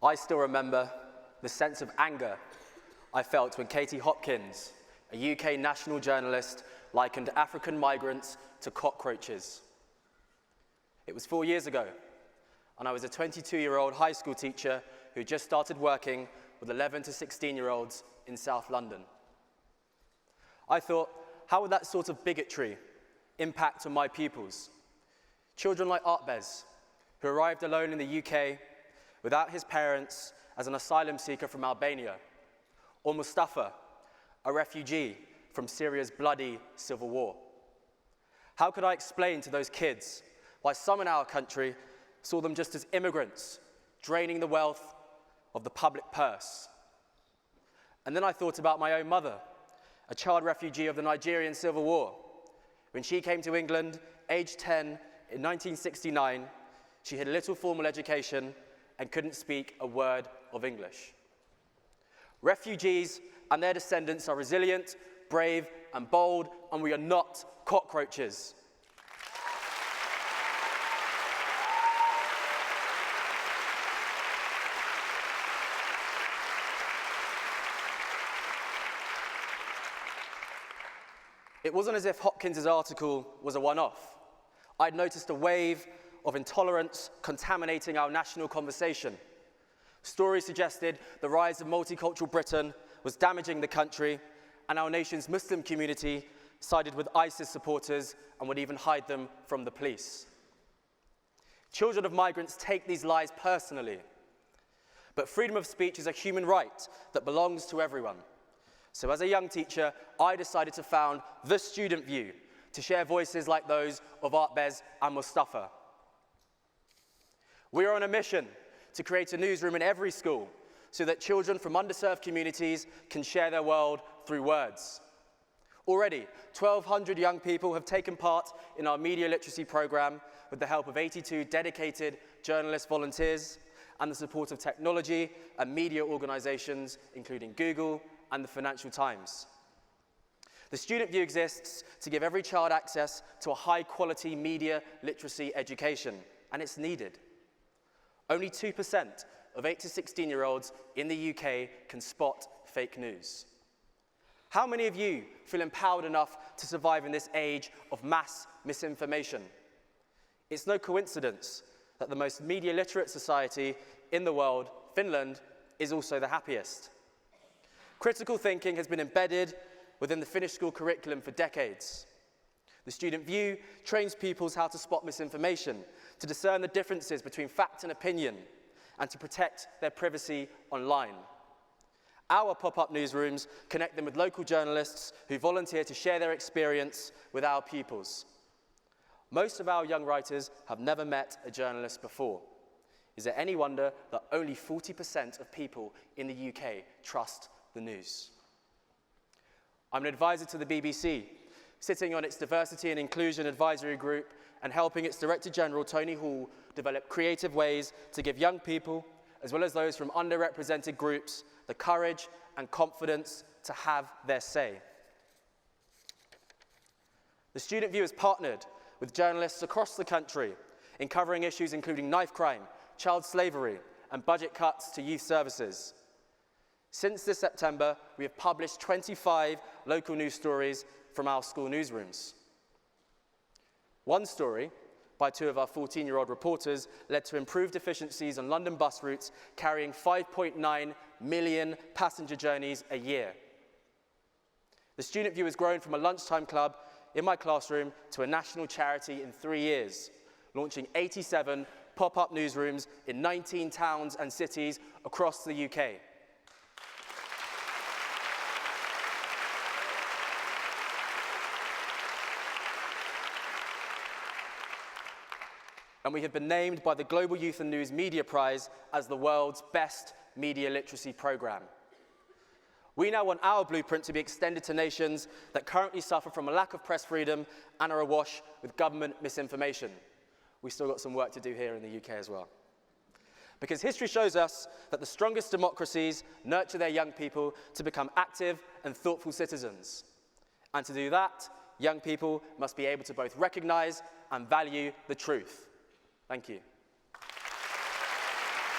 I still remember the sense of anger I felt when Katie Hopkins, a UK national journalist, likened African migrants to cockroaches. It was 4 years ago, and I was a 22-year-old high school teacher who just started working with 11 to 16-year-olds in South London. I thought, how would that sort of bigotry impact on my pupils? Children like Artbez, who arrived alone in the UK without his parents as an asylum seeker from Albania, or Mustafa, a refugee from Syria's bloody civil war. How could I explain to those kids why some in our country saw them just as immigrants, draining the wealth of the public purse? And then I thought about my own mother, a child refugee of the Nigerian civil war. When she came to England, aged 10, in 1969, she had little formal education and couldn't speak a word of English. Refugees and their descendants are resilient, brave, and bold, and we are not cockroaches. It wasn't as if Hopkins' article was a one-off. I'd noticed a wave of intolerance contaminating our national conversation. Stories suggested the rise of multicultural Britain was damaging the country, and our nation's Muslim community sided with ISIS supporters and would even hide them from the police. Children of migrants take these lies personally, but freedom of speech is a human right that belongs to everyone. So as a young teacher, I decided to found The Student View to share voices like those of Artbez and Mustafa. We are on a mission to create a newsroom in every school so that children from underserved communities can share their world through words. Already, 1,200 young people have taken part in our media literacy program with the help of 82 dedicated journalist volunteers and the support of technology and media organizations, including Google and the Financial Times. The Student View exists to give every child access to a high-quality media literacy education, and it's needed. Only 2% of 8 to 16-year-olds in the UK can spot fake news. How many of you feel empowered enough to survive in this age of mass misinformation? It's no coincidence that the most media literate society in the world, Finland, is also the happiest. Critical thinking has been embedded within the Finnish school curriculum for decades. The Student View trains pupils how to spot misinformation, to discern the differences between fact and opinion, and to protect their privacy online. Our pop-up newsrooms connect them with local journalists who volunteer to share their experience with our pupils. Most of our young writers have never met a journalist before. Is it any wonder that only 40% of people in the UK trust the news? I'm an advisor to the BBC, sitting on its Diversity and Inclusion Advisory Group and helping its Director General, Tony Hall, develop creative ways to give young people, as well as those from underrepresented groups, the courage and confidence to have their say. The Student View has partnered with journalists across the country in covering issues including knife crime, child slavery, and budget cuts to youth services. Since this September, we have published 25 local news stories from our school newsrooms. One story, by two of our 14-year-old reporters, led to improved efficiencies on London bus routes, carrying 5.9 million passenger journeys a year. The Student View has grown from a lunchtime club in my classroom to a national charity in 3 years, launching 87 pop-up newsrooms in 19 towns and cities across the UK. And we have been named by the Global Youth and News Media Prize as the world's best media literacy program. We now want our blueprint to be extended to nations that currently suffer from a lack of press freedom and are awash with government misinformation. We've still got some work to do here in the UK as well. Because history shows us that the strongest democracies nurture their young people to become active and thoughtful citizens. And to do that, young people must be able to both recognize and value the truth. Thank you.